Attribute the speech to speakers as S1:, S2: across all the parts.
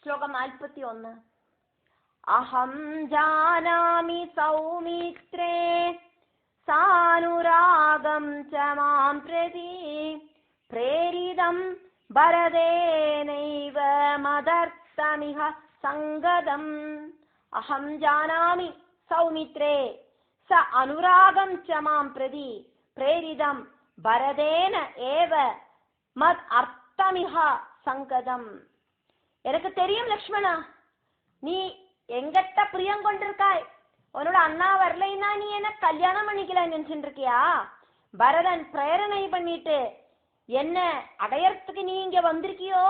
S1: ശ്ലോകം 41. അഹം ജാനാമി സൗമിത്രേ സാനുരാഗം ച മാം പ്രതി പ്രേരിതം ഭരതേനൈവ മദർത്തമിഹ സംഗതം. അഹം ജാനാമി സൗമിത്രേ സ അനുരാഗം ച മാം പ്രതി പ്രേരിതം ഭരതേന ഏവ മത് അർത്ഥമിഹ സംഗതം. எனக்கு தெரியும் லக்ஷ்மணா, நீ எங்கிட்ட பிரியம் கொண்டிருக்காய். உன்னோட அண்ணா வரலைன்னா நீ என்ன கல்யாணம் பண்ணிக்கலாம் நினைச்சுட்டு இருக்கியா? பரதன் பிரேரணை பண்ணிட்டு என்ன அடையறதுக்கு நீ இங்க வந்திருக்கியோ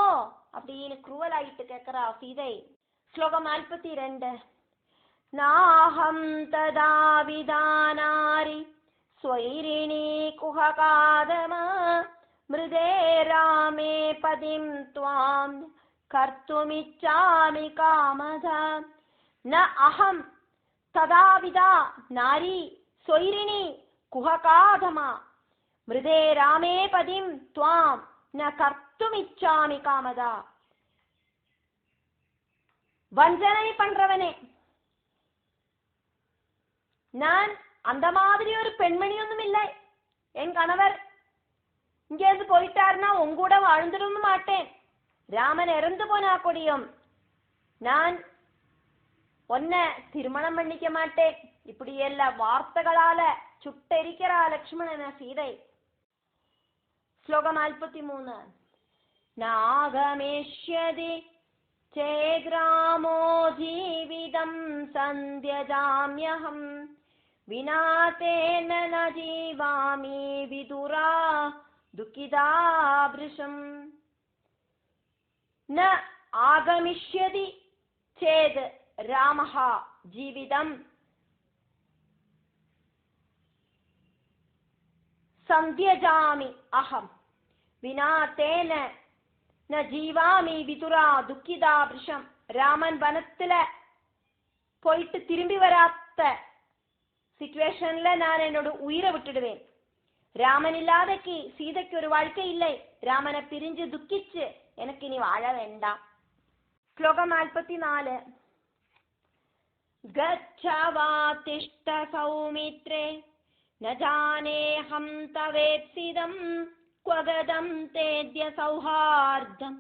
S1: அப்படின்னு குரூவல் ஆயிட்டு கேட்கிறா சீதை. ஸ்லோகம் 42. நாஹம் ததா விதானாரி ஸ்வைரிணி குஹகாதம மிருதே ராமே பதிம் த்வாம் கர்த்துமிச்சாமி காமதா. ந அஹம் ததாவிதா நாரி ஸ்வைரிணி குஹகாதமா மிருதே ராமே பதிம் த்வாம் ந கர்த்துமிச்சாமி காமதா. வஞ்சனை பண்றவனே, நான் அந்த மாதிரி ஒரு பெண்மணியொன்னும் இல்லை. என் கணவர் இங்கேருந்து போயிட்டாருன்னா உங்கூட வாழ்ந்துடும் மாட்டேன். ராமன் இறந்து போனா கூடியும் நான் ஒன்ன திருமணம் பண்ணிக்க மாட்டேன். இப்படி எல்லா வார்த்தைகளால சுட்டெரிக்கிறா லக்ஷ்மணன சீதை. ஸ்லோகம் 43. நாகமேஷ்யதி சேத்ராமோ ஜீவிதம் சந்தியஜாம்யஹம் விநாதேன ந ஜீவாமி விதுரா துக்கிதாபிருஷம். न आगमिष्यति चेद रामः जीवितं संध्यजामि अहं विना तेन न जीवामि विदुरा दुःखिदा वृषं. ராமன் வனத்துல போயிட்டு திரும்பி வராத சிச்சுவேஷன்ல நான் என்னோட உயிரை விட்டுடுவேன். ராமன் இல்லாதக்கு சீதைக்கு ஒரு வாழ்க்கை இல்லை. ராமனை பிரிஞ்சு துக்கிச்சு எனக்கு இனி வாழ வேண்டாம். ஸ்லோகம் 44. கச்சவா திஷ்ட சௌமித்ரே ந ஜானேஹம் தவேப்சிதம் க்வகதம் தேத்ய சௌஹார்தம்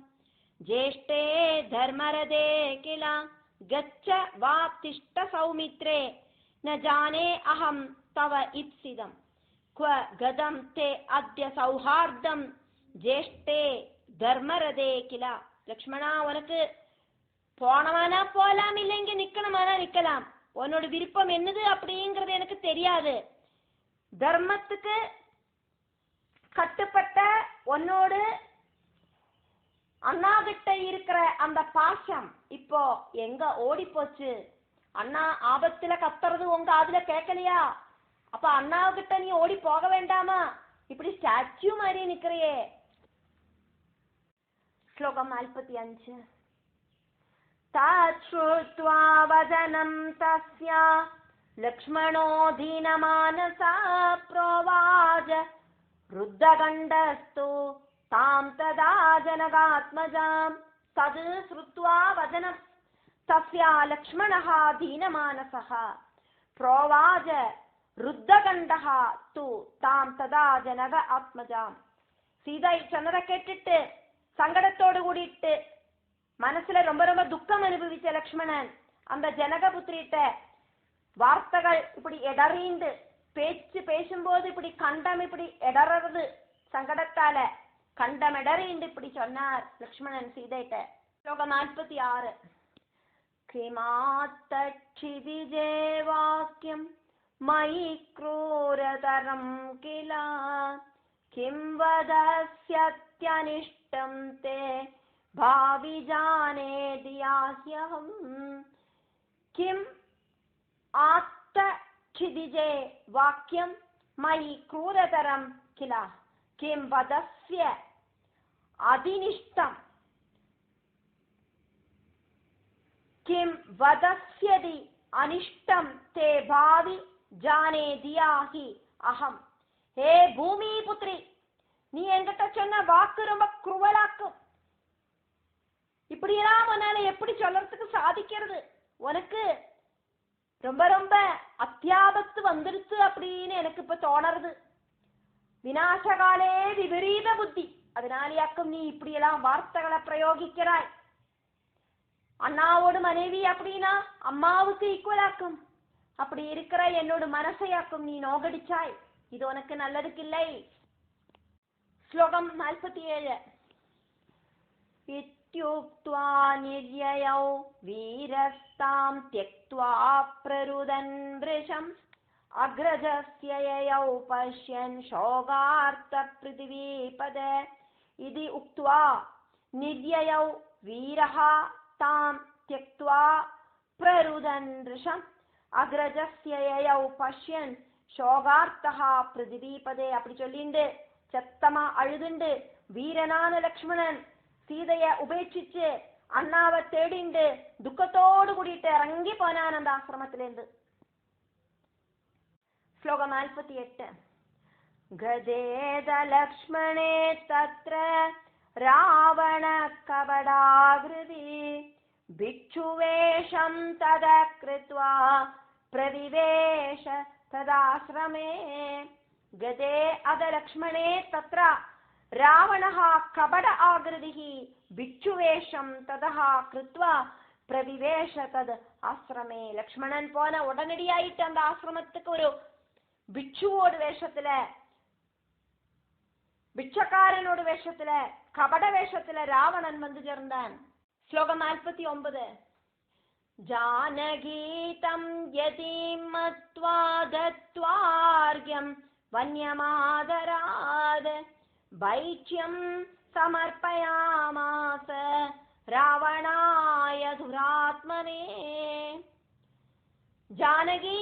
S1: ஜேஷ்டே தர்மரதே கில. கச்ச வா திஷ்ட சௌமித்ரே ந ஜானே அஹம் தவ இப்சிதம் க்வகதம் தே அத்ய சௌஹார்தம் ஜேஷ்டே தர்மரதே கிலா. லக்ஷ்மணா, உனக்கு போனவானா போலாம், இல்லைங்க நிக்கணுமானா நிக்கலாம். உன்னோட விருப்பம் என்னது அப்படிங்கிறது எனக்கு தெரியாது. தர்மத்துக்கு கட்டுப்பட்ட உன்னோடு அண்ணா கிட்ட இருக்கிற அந்த பாசம் இப்போ எங்க ஓடி போச்சு? அண்ணா ஆபத்துல கத்துறது உங்க அதுல கேட்கலையா? அப்ப அண்ணாவுகிட்ட நீ ஓடி போக வேண்டாமா? இப்படி ஸ்டாச்சு மாதிரி நிக்கிறையே. श्लोकम् 45. ताच्छ्रुत्वा वदनं तस्य लक्ष्मणो दीनमानसा प्रोवाच रुद्धगण्डस्तु तां तदा जनकात्मजां. तद् श्रुत्वा वदनं तस्य लक्ष्मणः दीनमानसः प्रोवाच रुद्धगण्डः तु तां तदा जनक आत्मजां. சீதை சொன்னதை கேட்டுட்டு சங்கடத்தோடு கூடிட்டு மனசுல ரொம்ப ரொம்ப துக்கம் அனுபவிச்ச லக்ஷ்மணன் அந்த ஜனகபுத்திரிட்ட வார்த்தைகள் இப்படி இடறிந்து பேசும்போது இப்படி கண்டம் இப்படி இடறது சங்கடத்தால கண்டம் இடறிந்து இப்படி சொன்னார் லக்ஷ்மணன் சீதைட்ட. ஸ்லோகம் 46. கிமாத்தக்ஷிதிஜே வாக்கியம் மயி க்ரூரதரம் கிலா கிம் வதஸ்யத்யனிஷ்டம் தே பாவி ஜானே தியாஹ்யஹம். கிம் ஆத்தக்ஷிதிஜே வாக்கியம் மயி க்ரூரதரம் கிலா கிம் வதஸ்ய அதினிஷ்டம் கிம் வதஸ்யதி அனிஷ்டம் தே பாவி ஜானே தியாஹி அஹம். ஹே பூமி புத்ரி, நீ என்கிட்ட சொன்ன வாக்கு ரொம்ப குருவலாக்கும். இப்படியெல்லாம் உன்னால எப்படி சொல்றதுக்கு சாதிக்கிறது? உனக்கு ரொம்ப ரொம்ப அத்தியாபத்து வந்துருச்சு அப்படின்னு எனக்கு இப்ப தோணறது. விநாசகாலே விபரீத புத்தி, அதனாலேயாக்கும் நீ இப்படியெல்லாம் வார்த்தைகளை பிரயோகிக்கிறாய். அண்ணாவோடு மனைவி அப்படின்னா அம்மாவுக்கு ஈக்குவலாக்கும். அப்படி இருக்கிற என்னோட மனசையாக்கும் நீ நோகடிச்சாய். இது உனக்கு நல்லதுக்கில்லை. ஸ்லோகம் 47. இத்யுக்த்வா நிர்யயௌ வீரஸ்தாம் த்யக்த்வா பிரருதன் வ்ருஷம் அக்ரஜஸ்ய யயௌ பஷ்யன் சோகார்த்த பிருதிவீபத இதி உக்த்வா நிர்யயௌ வீரஹ தாம் த்யக்த்வா பிரருதன் வ்ருஷம் அக்ரஜஸ்ய யயௌ பஷ்யன் சோகார்த்தஹா பிருதிவீபதே. அப்படி சொல்லிண்டு சத்தமா அழுதுண்டு வீரனான லக்ஷ்மணன் சீதைய உபேட்சிச்சு அண்ணாவை தேடிண்டு துக்கத்தோடு கூடிட்டு இறங்கி போனான் அந்த ஆசிரமத்திலிருந்து. ஸ்லோகம் 48. கதேத லக்ஷ்மணே தத்ர ராவண கபடாகிருதி பிக்ஷுவேஷம் தத கிருத்வா பிரவிவேஷ ததாஸ்ரமே. கதே அத லக்ஷ்மணே தத்ர ராவணஹ கபட ஆகிருதிஹி பிக்ஷுவேஷம் ததஹ கிருத்வா பிரவிவேஷ தத் ஆசிரமே. லக்ஷ்மணன் போன உடனடியாயிட்டு அந்த ஆசிரமத்துக்கு ஒரு பிக்ஷுவோட வேஷத்துல, பிச்சக்காரனோட வேஷத்துல, கபட வேஷத்துல ராவணன் வந்து சேர்ந்தான். ஸ்லோகம் 49. ஜானகீதம் யதீம் மத்வா தத்வார்க்யம் வன்யமாதராத் வைச்யம் சமர்ப்பயாமாஸ ராவணாய துராத்மனே. ஜானகி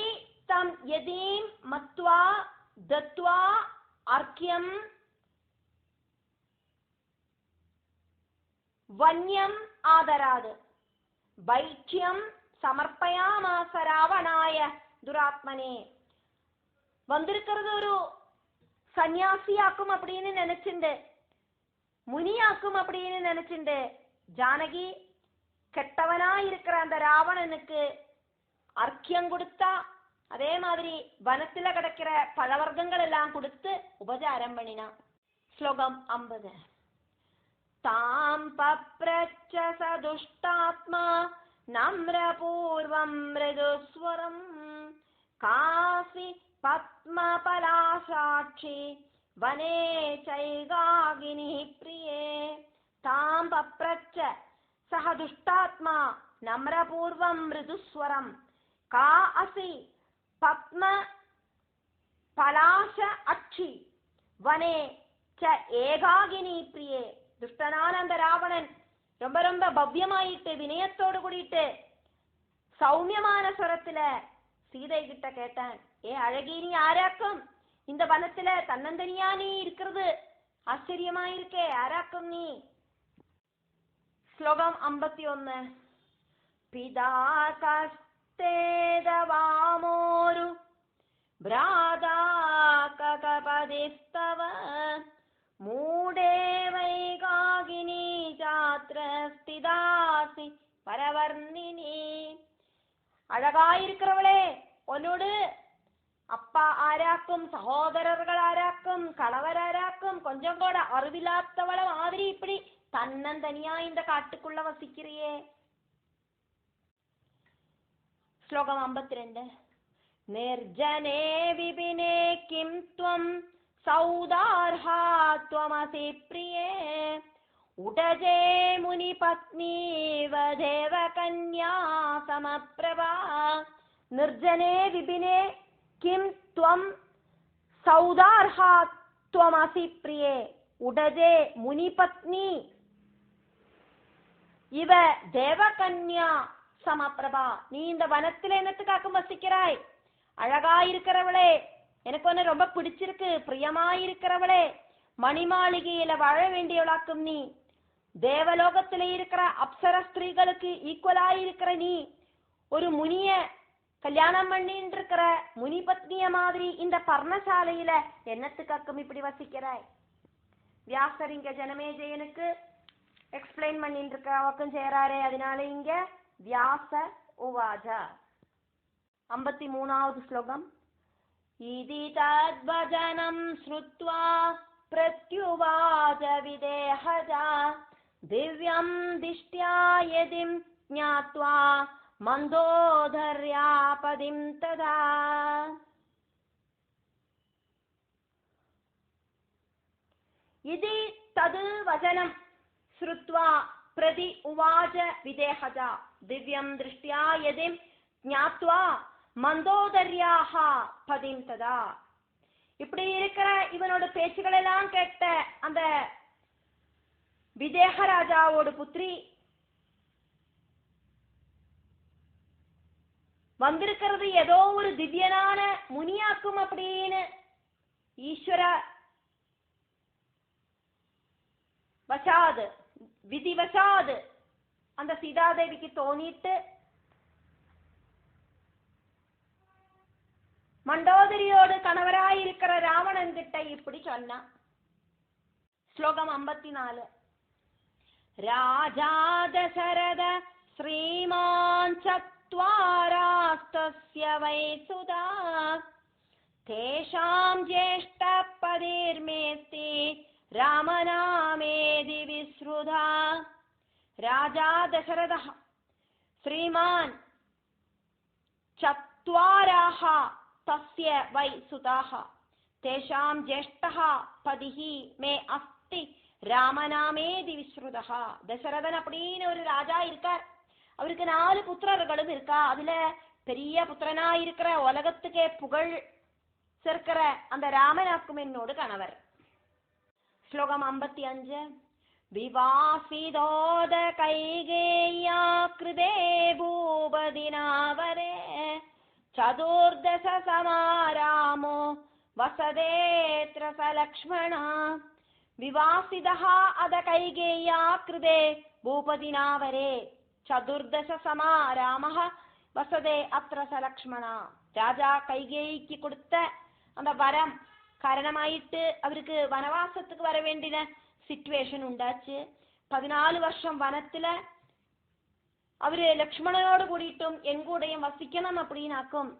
S1: தம் யதீம் மத்வா தத்வா அர்க்யம் வன்யம் ஆதராத் வைச்யம் சமர்ப்பயாமாஸ ராவணாய துராத்மனே. வந்திருக்கிறது ஒரு சன்னியாசியாக்கும் அப்படின்னு நினைச்சுண்டு, முனியாக்கும் அப்படின்னு நினைச்சுண்டு ஜானகி கெட்டவனா இருக்கிற அந்த ராவணனுக்கு அர்க்கியம் கொடுத்தா. அதே மாதிரி வனத்துல கிடக்கிற பழவர்க்கங்கள் எல்லாம் கொடுத்து உபசாரம் பண்ணினா. ஸ்லோகம் 50. தாம் பப்ரச்ச சதுஷ்டாத்மா நம்ரபூர்வம் மிருதுஸ்வரம் காசி பத்மபலாசாட்சி வனே சைகாகினி பிரியே. தாம் பப்ரச்ச சஹ துஷ்டாத்மா நம்ரபூர்வம் மிருதுஸ்வரம் கா அசி பத்ம பலாச அட்சி வனே ச ஏகாகினி பிரியே. துஷ்டனான அந்த ராவணன் ரொம்ப ரொம்ப பவ்யமாயிட்டு வினயத்தோடு கூடிட்டு சௌமியமான ஸ்வரத்துல சீதை கிட்ட கேட்டான், ஏ அழகி, நீ ஆராக்கும் இந்த வனத்துல தன்னந்தனியா நீ இருக்கிறது ஆச்சரியமாயிருக்கே, ஆராக்கும் நீ. ஸ்லோகம் 51. பிதா கஸ்தேதவாமோரு பிராதா ககபதிஸ்தவ மூடே வைகாகினி ஜாத்ர ஸ்திதாசி பரவர்ணினி. அழகாயிருக்கிறவளே, உன்னோடு அப்பா ஆராக்கும், சகோதரர்கள் ஆராக்கும், கணவர் ஆராக்கும், கொஞ்சம் கூட அறிவில்லாதவள மாதிரி இப்படி தன்னந்தனியா இந்த காட்டுக்குள்ள வசிக்கிறியே. ஸ்லோகம் 52. நிர்ஜனே விபினே கிம் த்வம் சௌதார்ஹா த்வமசி பிரியே உடஜே முனி பத்னீவ தேவ கன்யா சமப்ரபா. நிர்ஜனே விபினே கிம் த்வம் சௌதார்ஹா த்வமசி பிரியே உடஜே முனி பத்னி இவ தேவகன்யா சமப்பிரபா. நீ இந்த வனத்துல என்னத்துக்காக்கும் வசிக்கிறாய்? அழகாயிருக்கிறவளே, எனக்கு ஒன்னு ரொம்ப பிடிச்சிருக்கு, பிரியமாயிருக்கிறவளே, மணிமாளிகையில வாழ வேண்டியவளாக்கும் நீ, தேவலோகத்தில இருக்கிற அப்சர ஸ்திரீகளுக்கு ஈக்குவலாயிருக்கிற நீ, ஒரு முனிய கல்யாணம் பண்ணிட்டு இருக்கிற முனி பத்னிய மாதிரி இந்த பர்ணசாலையில என்னத்துக்காக்கும் இப்படி வசிக்கிறாய்? வியாசர் இங்க ஜனமேஜயனுக்கு எக்ஸ்பிளைன் பண்ணிட்டு இருக்க அவக்கும் சேராரே, அதனால இங்க வியாச உவாஜ. 53வது ஸ்லோகம். இதி தத்வஜனம் ஸ்ருத்வா பிரத்யுவாஜ விதேஹஜா திவ்யம் திஷ்ட்யா யதிம் ஞாத்வா மந்தோதர்யாபதிம் ததா. இதி தது வசனம் ஸ்ருத்வா பிரதி உவாஜ விதேஹஜா திவ்யம் திருஷ்டியா யதிம் ஞாத்வா மந்தோதர்யாக பதிம் ததா. இப்படி இருக்கிற இவனோட பேச்சுகள் எல்லாம் கேட்ட அந்த விதேக ராஜாவோட புத்திரி வந்திருக்கிறது ஏதோ ஒரு திவ்யனான முனியாக்கும் அப்படின்னு ஈஸ்வர வசாது விதி வசாது அந்த சீதாதேவிக்கு தோணிட்டு மண்டோதரியோடு கணவராயிருக்கிற ராவணன் கிட்ட இப்படி சொன்னான். ஸ்லோகம் 54. ராஜா தசரத ஸ்ரீமான் சத்வாராஸ்தஸ்ய வை சுதா தேஷாம் ஜேஷ்ட பதிர்மேஸ்தி ராமநாமேதி விஸ்ருதா. ராஜா தசரத ஸ்ரீமான் சத்வாராஹ தஸ்ய வை சுதாஹ தேஷாம் ஜேஷ்டஹ பதிஹி மே அஸ்தி ராமநாமேதி விஸ்ருதா. தசரதன் அப்படின்னு ஒரு ராஜா இருக்கார். அவருக்கு 4 புத்திரர்களும் இருக்கா. அதுல பெரிய புத்திரனா இருக்கிற உலகத்துக்கே புகழ் சேர்க்கிற அந்த ராமனாக்கும் என்னோடு கணவர். ஸ்லோகம் 55. விவாசிதோத கைகேயா கிருதே பூபதினாவரே சதுர்தச சமாராமோ வசதேத்ர சலக்ஷ்மணா. விவாசிதः அத கைகேயா கிருதே பூபதினாவரே சதுர்தச சமாராமः வசதே அத்ர சலக்ஷ்மணா. ராஜா கைகேயிக்கு கொடுத்த அந்த வரம் காரணமாயிட்டு அவருக்கு வனவாசத்துக்கு வர வேண்டிய சிச்சுவேஷன் உண்டாச்சு. 14 வருஷம் வனத்துல அவரு லக்ஷ்மணனோடு கூடிட்டும் எங்கூடையும் வசிக்கணும் அப்படின்னாக்கும்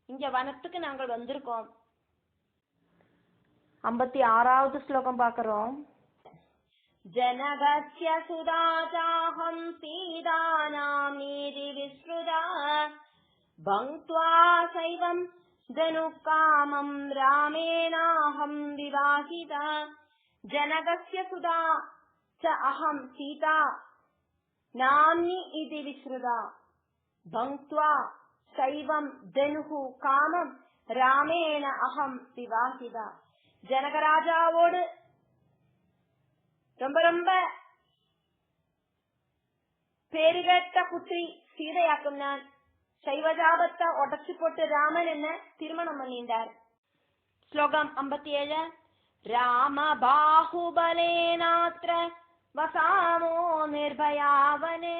S1: இங்க வனத்துக்கு நாங்கள் வந்திருக்கோம். 56வது ஸ்லோகம் பார்க்கிறோம். ஜனகஸ்ய சுதாசாஹம் சீதானாம் நீதி விஸ்ருதா பங்க்த்வா சைவம் ஜனுகாமம் ராமேணாஹம் விவாஹிதா. ஜனகஸ்ய சுதா ச அஹம் சீதா நாம்னி இதி விஸ்ருதா பங்க்த்வா சைவம் ஜனுஹு காமம் ராமேண அஹம் விவாஹிதா. ஜனகராஜாவோடு ரொம்ப ரொம்ப பேருகட்ட புத்திரி சீதையாக்கும் நான் சைவஜாபத்தை உடச்சு போட்டு ராமன் என்ன திருமணம் பண்ணிட்டார். ஸ்லோகம் 57. ராம பாஹுபலேனாத்ர வசாமோ நிர்பயாவனே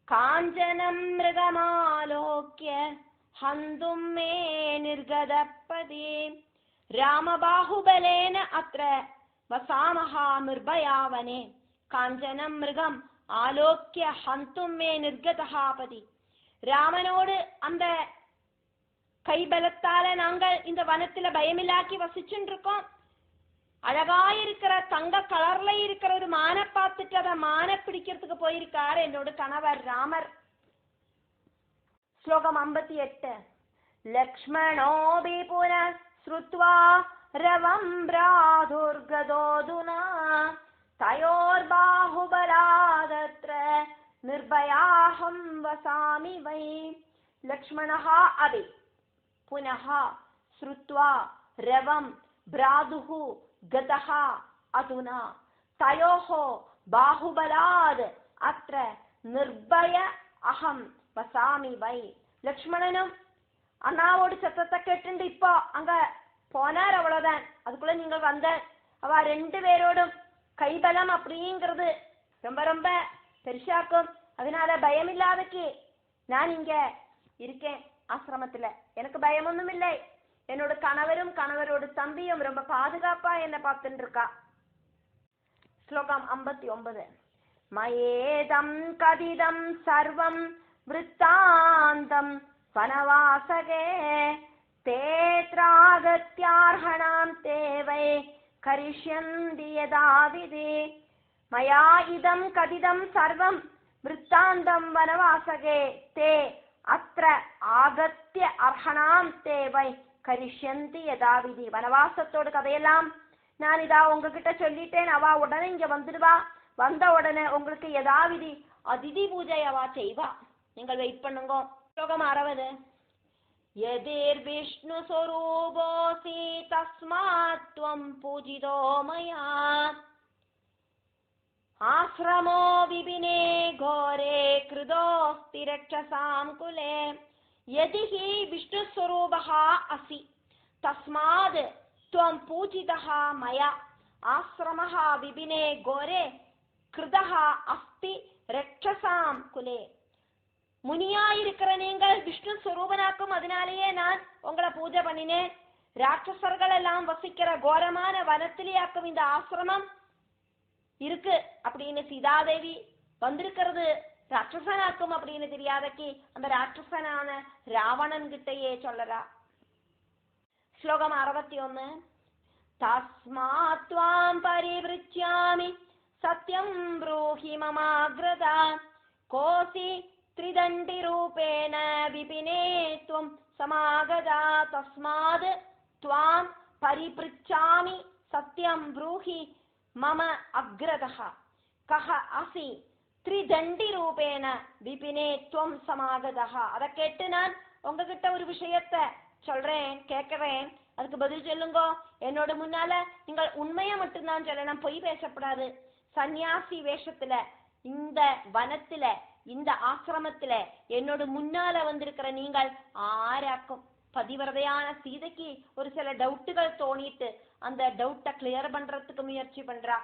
S1: காஞ்சனம் மிருகமாலோக்ய ஹந்தும் மே நிர்கதப்பதி. ராமபாஹுபலேன அத்ர வசாமஹா நிர்பயாவனே காஞ்சனம் மிருகம் ஆலோக்கிய ஹந்தும் மே நிர்கதஹாபதி. ராமனோடு அந்த கைபலத்தால நாங்கள் இந்த வனத்துல பயமில்லாக்கி வசிச்சுட்டு இருக்கோம். அழகாயிருக்கிற தங்க கலர்ல இருக்கிற ஒரு மானை பார்த்துட்டு அதை மானை பிடிக்கிறதுக்கு போயிருக்காரு என்னோட கணவர் ராமர். ஸ்லோகம் 58. லக்ஷ்மணோபி புனः ஸ்ருத்வா ரவம் பிராதுர்கதோதுனா தயோர்பாஹுபலாதத்ர நிர்பயாஹம் வசாமி வை. லக்ஷ்மணः அபி புனः ஸ்ருத்வா ரவம் பிராதுஹு கதஹ அதுனா தயோஹ பாஹுபலாத் அத்ர நிர்பய அஹம் வசாமி வை. லக்ஷ்மணனும் அண்ணாவோடு சத்தத்தை கேட்டு இப்போ அங்க போனார், அவ்வளவுதான். அதுக்குள்ள நீங்கள் வந்த அவ 2 பேரோடும் கைபலம் அப்படிங்கிறது ரொம்ப ரொம்ப பெருசாக்கும். அதனால பயமில்லாதக்கு நான் இங்க இருக்கேன் ஆசிரமத்துல. எனக்கு பயம் ஒண்ணும் இல்லை. என்னோட கணவரும் கணவரோட தம்பியும் ரொம்ப பாதுகாப்பா என்ன பார்த்துட்டு இருக்கா. ശ്ലോകം 59. മയേദം കദിദം സർവം വൃത്താന്തം വനവാസകേ തേത്രാഗത്യാർഹണാം തേ വൈ കരിഷ്യന്തി യഥാവിധി. മയാ ഇദം കദിദം സർവം വൃത്താന്തം വനവാസകേ തേ അത്ര ആഗത്യ അർഹണാം തേ വൈ കരിഷ്യന്തി യഥാവിധി. വനവാസത്തോട് കഥയെല്ലാം நான் இதா உங்ககிட்ட சொல்லிட்டேன், அவா உடனே இங்க வந்துடுவா. வந்த உடனே உங்களுக்கு யதாவிதி அதிதி பூஜை அவா செய்வா. நீங்கள் வெயிட் பண்ணுங்க. ஸ்லோகம் 60. யதிர் விஷ்ணு ஸ்வரூபோசி தஸ்மாத் த்வம் பூஜிதோ மயா ஆஸ்ரமோ விபினே கோரே கிருதோஸ்தி ரக்ஷசாம் குலே. யதி ஹி விஷ்ணு ஸ்வரூபஹ அசி தஸ்மாத் त्वं पूजितः मया आश्रमः विपिने घोरे कृतः अस्ति रक्षसाम् कुले. முனியாயிருக்கிற நீங்கள் விஷ்ணு ஸ்வரூபனாக்கும், அதனாலேயே நான் உங்களை பூஜை பண்ணினேன். ராட்சசர்கள் எல்லாம் வசிக்கிற கோரமான வனத்திலேயாக்கும் இந்த ஆசிரமம் இருக்கு அப்படின்னு சீதாதேவி வந்திருக்கிறது ராட்சசனாக்கும் அப்படின்னு தெரியாதக்கு அந்த ராட்சசனான ராவணன் கிட்டையே சொல்லறா. ശ്ലോകം 61. തസ്മാത് ത്വാം പരിവൃച്യാമി സത്യം ബ്രൂഹി മമാഗ്രത കോസി ത്രിദണ്ഡി രൂപേണ വിപിനേ ത്വം സമാഗത. തസ്മാത് ത്വാം പരിപൃച്ഛാമി സത്യം ബ്രൂഹി മമ അഗ്രതഃ കഹ അസി ത്രിദണ്ഡി രൂപേണ വിപിനേ ത്വം സമാഗതഃ. அதை கேட்டு நான் உங்ககிட்ட ஒரு விஷயத்தை சொல்றேன், கேட்கிறேன், அதுக்கு பதில் சொல்லுங்க. என்னோட முன்னால நீங்கள் உண்மையை மட்டும்தான் சொல்லணும், பொய் பேசப்படாது. சன்னியாசி வேஷத்துல இந்த வனத்துல இந்த ஆசிரமத்துல என்னோட முன்னால வந்திருக்கிற நீங்கள் ஆராக்கும். பதிவிரதையான சீதைக்கு ஒரு சில டவுட்டுகள் தோணிட்டு அந்த டவுட்டை கிளியர் பண்றதுக்கு முயற்சி பண்றா.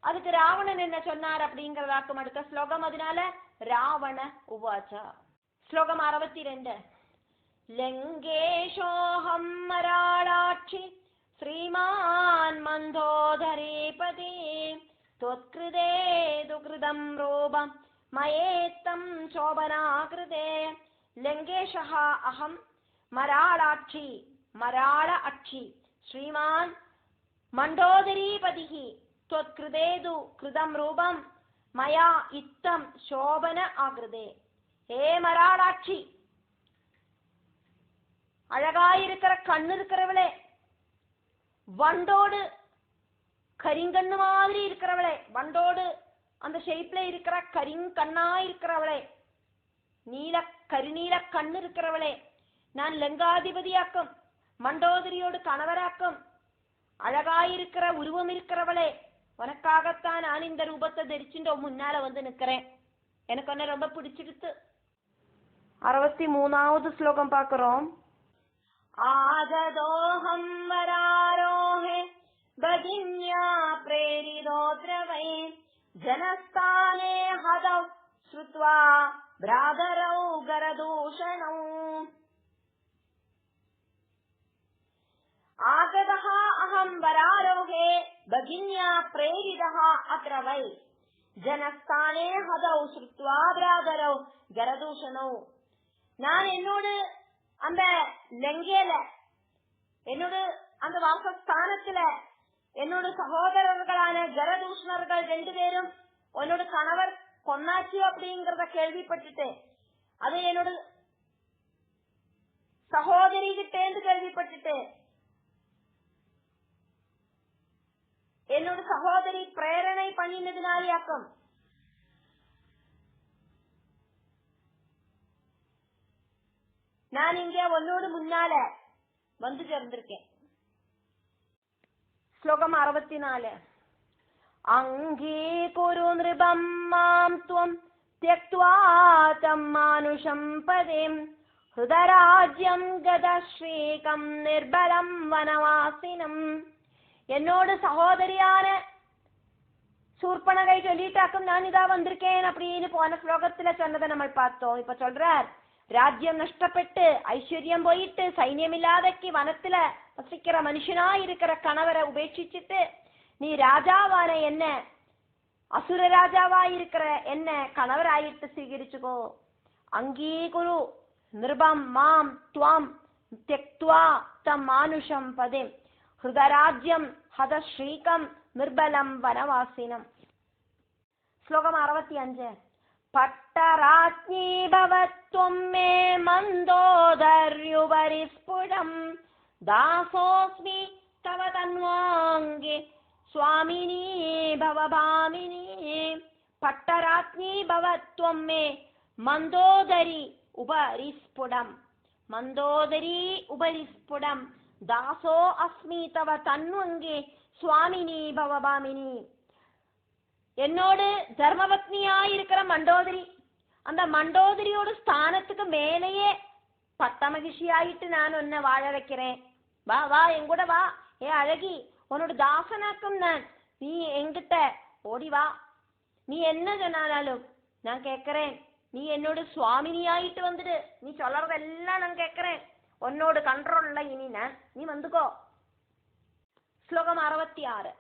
S1: அதுக்கு ராவணன் என்ன சொன்னார் அப்படிங்கிறதாக்கும் அடுத்த ஸ்லோகம். அதனால ராவண உவாச்சா. ஸ்லோகம் 62. லங்கேஷோஹம் மராளாட்சி ஸ்ரீமான் மந்தோதரீபதி त्वत्कृते दुकृतं रूपं मयेत्तं शोभनाकृते. लङ्केशः अहं मराळाक्षी मराळ अक्षी श्रीमान् मण्डोदरीपतिः त्वत्कृते तु कृतं रूपं मया इत्थं शोभन आकृते. हे मराळाक्षी, அழகாயிருக்கிற கண்ணு இருக்கிறவளே, வண்டோடு கரிங்கண்ணு மாதிரி இருக்கிறவளே, வண்டோடு அந்த ஷேப்ல இருக்கிற கரிங்கண்ணா இருக்கிறவளே, கருநீல கண்ணு இருக்கிறவளே, நான் லங்காதிபதியாக்கும் மண்டோதரியோடு கணவராக்கும் அழகாயிருக்கிற உருவம் இருக்கிறவளே, உனக்காகத்தான் நான் இந்த ரூபத்தை தரிச்சுட்டு முன்னால வந்து நிக்கிறேன். எனக்கு ஒன்னு ரொம்ப பிடிச்சிருத்து. 63வது ஸ்லோகம் பார்க்கிறோம். आददोऽहं वरारोहे भगिन्या प्रेरितोऽत्र वै जनस्थाने हदौ श्रुत्वा भ्रातरौ गरदूषणौ. आगतः अहं वरारोहे भगिन्या प्रेरितः अत्र वै जनस्थाने हदौ श्रुत्वा भ्रातरौ गरदूषणौ. நான் என்னோடு அந்த லங்கையில என்னோட அந்த வாசஸ்தானத்துல என்னோட சகோதரர்களான ஜரதூஷணர்கள் 2 பேரும் உன்னோட கணவர் கொன்னாச்சு அப்படிங்கறத கேள்விப்பட்டுட்டு, அது என்னோட சகோதரி கிட்டேந்து கேள்விப்பட்டுட்டு, என்னோட சகோதரி பிரேரணை பண்ணினதுனாலேயாக்கும் நான் இங்க உன்னோடு முன்னால வந்து சேர்ந்திருக்கேன். ஸ்லோகம் 64. அங்கீகுரு நிருபம் மாம் த்வம் த்யக்த்வா தம் மானுஷம் பதேம் ஹுதராஜ்யம் கதஸ்ரீகம் நிர்பலம் வனவாசினம். என்னோடு சகோதரியான சூர்பனகை சொல்லிட்டாக்கும் நான் இதா வந்திருக்கேன் அப்படின்னு போன ஸ்லோகத்துல சொன்னதை நம்ம பார்த்தோம். இப்ப சொல்றார், ராஜ்யம் நஷ்டப்பட்டு ஐஸ்வர்யம் போயிட்டு சைன்யம் இல்லாதக்கு வனத்துல வசிக்கிற மனுஷனா இருக்கிற கணவரை உபேட்சிச்சுட்டு நீ ராஜாவான என்ன, அசுர ராஜாவாயிருக்கிற என்ன கணவராயிட்டு സ്വീകരിച്ചുകோ. அங்கீகுரு நிருபம் மாம் த்வாம் த்யக்த்வா தம் மானுஷம் பதேம் ஹிருதராஜ்யம் ஹதஸ்ரீகம் நிர்பலம் வனவாசினம். ശ്ലോകം 65. പട്ടരാജ്ഞീ ഭവത്വം മേ മന്ദോദര്യുപരി സ്ഫുടം ദാസോസ്മി തവ തന്വാംഗേ സ്വാമിനീ ഭവഭാമിനീ. പട്ടരാജ്ഞീ ഭവത്വം മേ മന്ദോദരി ഉപരി സ്ഫുടം മന്ദോദരീ ഉപരി സ്ഫുടം ദാസോ അസ്മി തവ തന്വംഗേ സ്വാമിനീ ഭവഭാമിനീ. என்னோடு தர்மபத்னியாயிருக்கிற மண்டோதரி, அந்த மண்டோதரியோட ஸ்தானத்துக்கு மேலேயே பட்டமகிழ்ச்சியாயிட்டு நான் உன்னை வாழ வைக்கிறேன். வா வா எங்கூட வா, ஏ அழகி, உன்னோட தாசனாக்கும் நான், நீ எங்கிட்ட ஓடி வா. நீ என்ன சொன்னாலும் நான் கேட்கிறேன். நீ என்னோட சுவாமினியாயிட்டு வந்துடு. நீ சொல்றதெல்லாம் நான் கேட்கிறேன். உன்னோட கண்ட்ரோல்ல இனி நான், நீ வந்துக்கோ. ശ്ലോകം 66.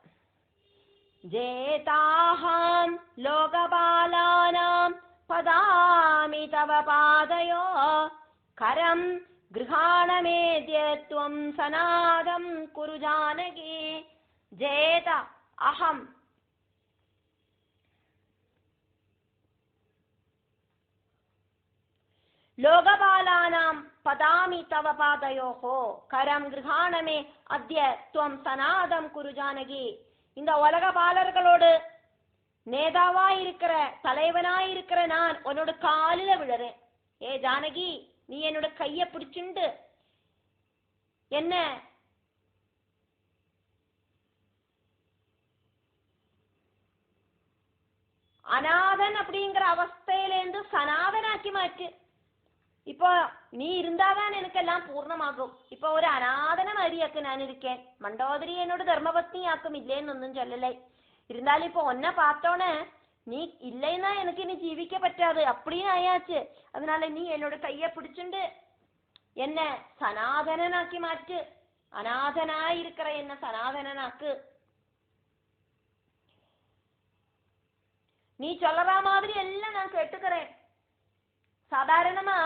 S1: ജേതാഹം ലോകപാലാനാം പദാമി തവ പാദയോ കരം ഗൃഹാണമേദ്യ ത്വം സനാദം കുരു ജാനകി. ജേത അഹം ലോകപാലാനാം പദാമി തവ പാദയോഹോ കരം ഗൃഹാണമേ അദ്യ ത്വം സനാദം കുരു ജാനകി. இந்த உலக பாலர்களோடு நேதாவாயிருக்கிற தலைவனாயிருக்கிற நான் உன்னோட காலில விழறேன். ஏ ஜானகி, நீ என்னோட கைய பிடிச்சுண்டு என்ன அநாதன் அப்படிங்கிற அவஸ்தையிலேருந்து சனாதனாக்கி மாற்று. இப்போ நீ இருந்தாதான் எனக்கு எல்லாம் பூர்ணமாகும். இப்போ ஒரு அநாதன மாதிரியாக்கு நான் இருக்கேன். மண்டோதரி என்னோட தர்மபத்னியாக்கும் இல்லைன்னு சொல்லலை. இருந்தாலும் இப்போ ஒன்ன பார்த்தோன்னே நீ இல்லைன்னா எனக்கு இனி ஜீவிக்க பറ്റാது அப்படின்னு ஆயாச்சு. அதனால நீ என்னோட கைய பிடிச்சுண்டு என்ன சனாதனாக்கி மாற்று. அநாதனாயிருக்கிற என்ன சனாதனாக்கு. நீ சொல்ற மாதிரி எல்லாம் நான் கேட்டுக்கிறேன். சாதாரணமா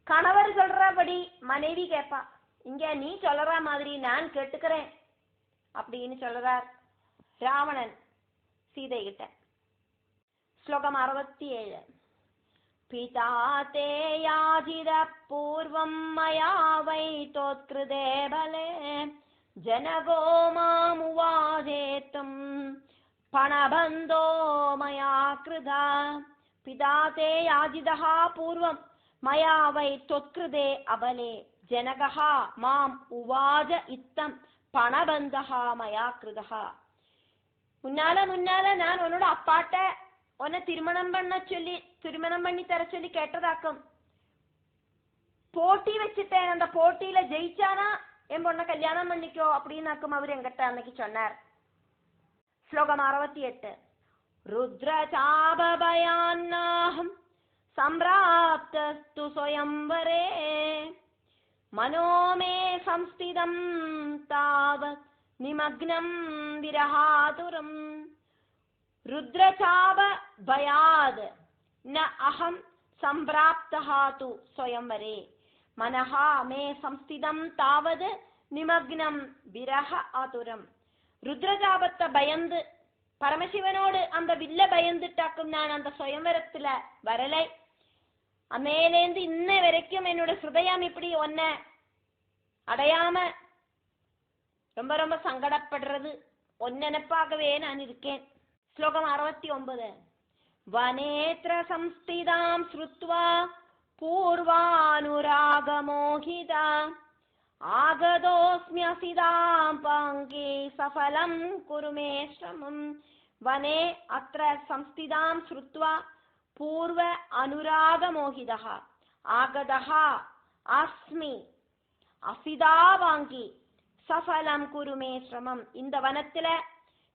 S1: கணவர் சொல்றபடி மனைவி கேட்பா. இங்க நீ சொல்ற மாதிரி நான் கேட்டுக்கிறேன் அப்படின்னு சொல்றார் ராவணன் சீதை கிட்ட. ശ്ലോകം 67. பிதா தே யாஜித பூர்வம் மயா வை தோத்கிருதே பலே ஜனகோ மாமுவாஜேதம் பணபந்தோ மயா கிருதா. பிதா தே யாஜிதः பூர்வம் மயா வை தொத்கிருதே அபலே ஜனகः மாம் உவாஜ இத்தம் பணபந்தः மயா கிருதः. முன்னால நான் உன்னோட அப்பாட்ட உன்னை திருமணம் பண்ணி தர சொல்லி கேட்டதாக்கும். போட்டி வச்சுட்டேன். அந்த போட்டியில ஜெயிச்சானா என் பொண்ணை கல்யாணம் பண்ணிக்கோ அப்படின்னாக்கும் அவர் என்கிட்ட அன்னைக்கு சொன்னார். ശ്ലോകം 68. രുദ്രചാപഭയാന്നാഹം സംപ്രാപ്തസ്തു സ്വയംവരേ മനോ മേ സംസ്ഥിതം താവത് നിമഗ്നം വിരഹാതുരം. രുദ്രചാപഭയാത് ന അഹം സംപ്രാപ്തഃ തു സ്വയംവരേ മനഃ മേ സംസ്ഥിതം താവത് നിമഗ്നം വിരഹ ആതുരം. ருத்ரஜாபத்தை பயந்து பரமசிவனோடு அந்த வில்ல பயந்துட்டாக்கும் நான் அந்த சுயம்பரத்துல வரலை. அமேலேந்து இன்ன வரைக்கும் என்னோட ஹிருதயம் இப்படி ஒன்ன அடையாம ரொம்ப ரொம்ப சங்கடப்படுறது. ஒன்னெனப்பாகவே நான் இருக்கேன். ശ്ലോകം 69. வனேத்ர சம்ஸ்திதாம் ஸ்ருத்வா பூர்வானுராகமோஹிதா ஆகதோஸ்மியசிதாம் பாங்கே சஃபலம் குரு மே ஸ்ரமம். வனே அத்ர சம்ஸ்திதாம் ஸ்ருத்வா பூர்வ அனுராகமோஹிதः ஆகதः அஸ்மி அசிதாவாங்கி சஃபலம் குரு மே ஸ்ரமம். இந்த வனத்துல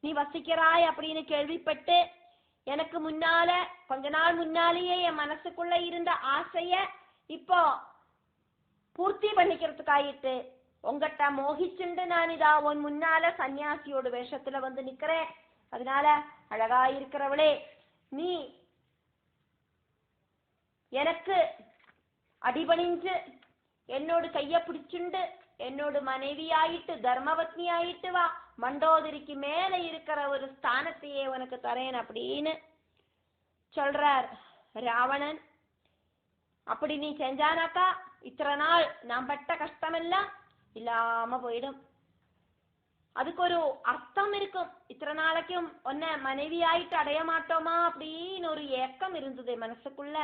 S1: நீ வசிக்கிறாய் அப்படின்னு கேள்விப்பட்டு எனக்கு முன்னால கொஞ்ச நாள் முன்னாலேயே என் மனசுக்குள்ள இருந்த ஆசைய இப்போ பூர்த்தி பண்ணிக்கிறதுக்காயிட்டு உங்ககிட்ட மோகிச்சுண்டு நான் இதா உன் முன்னால சன்னியாசியோட வேஷத்துல வந்து நிக்கிறேன். அதனால அழகா இருக்கிறவளே, நீ எனக்கு அடிபணிஞ்சு என்னோட கைய பிடிச்சுண்டு என்னோட மனைவி ஆயிட்டு தர்மபத்னி ஆயிட்டு வா, மண்டோதரிக்கு மேல இருக்கிற ஒரு ஸ்தானத்தையே உனக்கு தரேன் அப்படின்னு சொல்றார் ராவணன். அப்படி நீ செஞ்சானாக்கா இத்தனை நாள் நான் பட்ட கஷ்டமெல்லாம் இல்லாம போயிடும். அதுக்கு ஒரு அர்த்தம் இருக்கும். இத்தனை நாளைக்கும் உன்னை மனைவி ஆயிட்டு அடைய மாட்டோமா அப்படின்னு ஒரு ஏக்கம் இருந்தது மனசுக்குள்ள,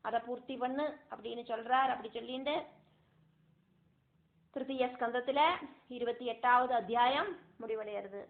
S1: அதை பூர்த்தி பண்ணு அப்படின்னு சொல்றார். அப்படி சொல்லிட்டு திருத்தீய ஸ்கந்தத்துல 28வது அத்தியாயம் முடிவடைகிறது.